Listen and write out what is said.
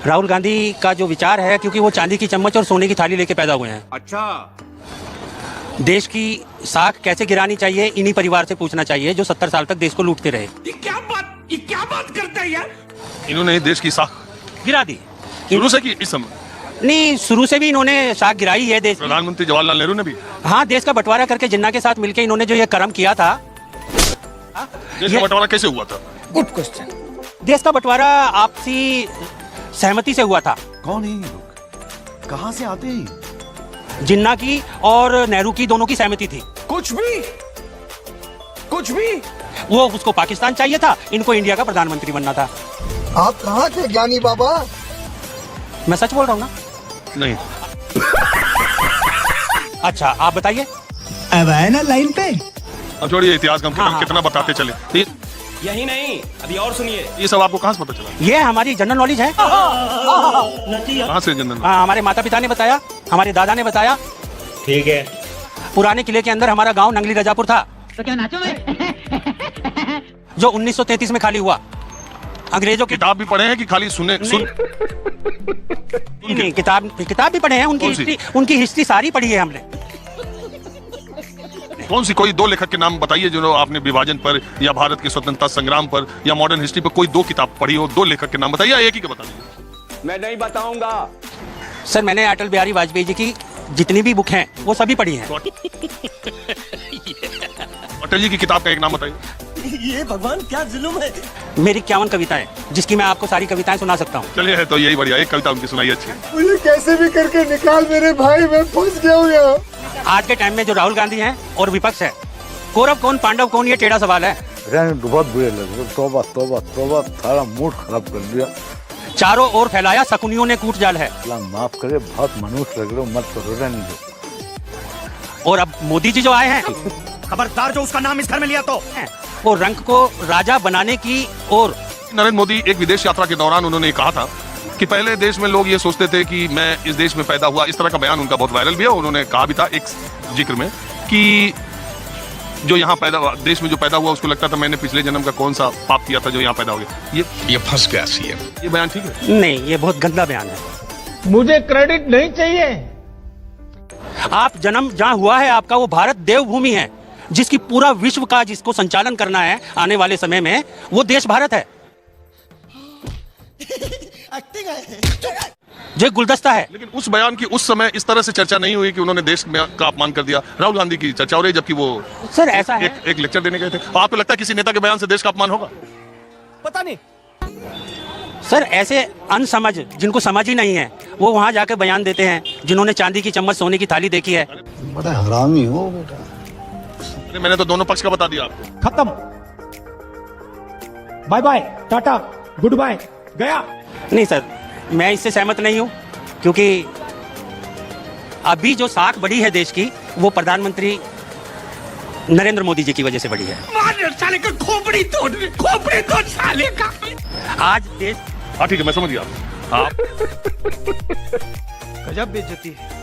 राहुल गांधी का जो विचार है, क्योंकि वो चांदी की चम्मच और सोने की थाली लेके पैदा हुए हैं। अच्छा, देश की साख कैसे गिरानी चाहिए इन्हीं परिवार से पूछना चाहिए जो 70 साल तक देश को लूटते रहे। ये क्या बात करते हैं यार। इन्होंने देश की साख गिरा दी शुरू से की इस समय नहीं, शुरू से भी इन्होंने साख गिराई है देश की। प्रधानमंत्री जवाहरलाल नेहरू ने भी हाँ, देश का बंटवारा करके जिन्ना के साथ मिलकर इन्होंने जो ये कर्म किया था। देश का बंटवारा कैसे हुआ था? Good question. देश का बंटवारा आपसी सहमति से हुआ था। कौन है ये लोग, कहाँ से आते हैं? जिन्ना की और नेहरू की दोनों की सहमति थी। कुछ भी वो उसको पाकिस्तान चाहिए था, इनको इंडिया का प्रधानमंत्री बनना था। आप कहाँ थे ज्ञानी बाबा? मैं सच बोल रहा हूँ ना? नहीं। अच्छा, आप बताइए। अब आए ना लाइन पे। अब छोड़िए इतिहास का, हम कितना बताते चले। यही नहीं, अभी और सुनिए। ये सब आपको कहाँ से पता चला? ये हमारी जनरल नॉलेज है। कहाँ से जनरल? हाँ, हमारे माता पिता ने बताया, हमारे दादा ने बताया। ठीक है। पुराने किले के अंदर हमारा गांव नंगली रजापुर था, तो क्या नाचो में? जो 1933 में खाली हुआ। अंग्रेजों की किताब भी पढ़े हैं कि खाली सुने? नहीं, किताब भी पढ़े हैं। उनकी हिस्ट्री सारी पढ़ी है हमने। कौन सी कोई दो लेखक के नाम बताइए जो आपने विभाजन पर या भारत के स्वतंत्रता संग्राम पर या मॉडर्न हिस्ट्री पर कोई दो किताब पढ़ी हो। दो लेखक के नाम बताइए, एक ही के बता दीजिए। मैं नहीं बताऊंगा। सर, मैंने अटल बिहारी वाजपेयी जी की जितनी भी बुक हैं वो सभी पढ़ी हैं। अटल जी की किताब का एक नाम बताइए। ये भगवान क्या जुल्म है। मेरी 51 कविताएं, जिसकी मैं आपको सारी कविताएं सुना सकता हूँ। चलिए, है तो यही बढ़िया। एक कविता उनकी सुनाइए अच्छी। मुझे कैसे भी करके निकाल मेरे भाई, मैं फंस गया हूँ यहाँ। आज के टाइम में जो राहुल गांधी हैं और विपक्ष है, कौरव कौन पांडव कौन, ये टेढ़ा सवाल है। बहुत बुरे लगे। तौबा तौबा तौबा, सारा मूड खराब कर दिया। चारों ओर फैलाया शकुनियों ने कूट जाल है। अल्लाह माफ करे, बहुत मनुष्य लग रहे हो, मत करो, रहने दो। और अब मोदी जी जो आए हैं, खबरदार जो उसका नाम इस घर में लिया तो। वो रंग को राजा बनाने की ओर। नरेंद्र मोदी एक विदेश यात्रा के दौरान उन्होंने कहा था कि पहले देश में लोग ये सोचते थे कि मैं इस देश में पैदा हुआ। इस तरह का बयान उनका बहुत वायरल भी है। उन्होंने कहा भी था एक जिक्र में कि जो यहाँ पैदा हुआ, देश में जो पैदा हुआ, उसको लगता था मैंने पिछले जन्म का कौन सा पाप किया था जो यहाँ पैदा हो गया। ये फंस गया सीएम। ये बयान ठीक है? नहीं, ये बहुत गंदा बयान है। मुझे क्रेडिट नहीं चाहिए। आप जन्म जहां हुआ है आपका, वो भारत देवभूमि है, जिसकी पूरा विश्व का जिसको संचालन करना है आने वाले समय में, वो देश भारत है। जो गुलदस्ता है। लेकिन उस बयान की उस समय इस तरह से चर्चा नहीं हुई कि उन्होंने देश में का अपमान कर दिया। राहुल गांधी की चर्चा हो रही, जबकि वो सर ऐसा है, एक लेक्चर देने गए थे। आपको लगता है किसी नेता के बयान से देश का अपमान होगा? पता नहीं सर, ऐसे अनसमझ जिनको समझ ही नहीं है, वो वहां जाकर बयान देते हैं, जिन्होंने चांदी की चम्मच सोने की थाली देखी है। बड़ा हरामी हो बेटा। अरे मैंने तो दोनों पक्ष का बता दिया आपको। खत्म, bye bye, tata, good bye, गया। नहीं सर, मैं इससे सहमत नहीं हूं, क्योंकि अभी जो साख बढ़ी है देश की, वो प्रधानमंत्री नरेंद्र मोदी जी की वजह से बढ़ी है। साले का खोपड़ी तोड़ साले का। आज देश। हाँ ठीक है, मैं समझ गया। आप गजब बेइज्जती है।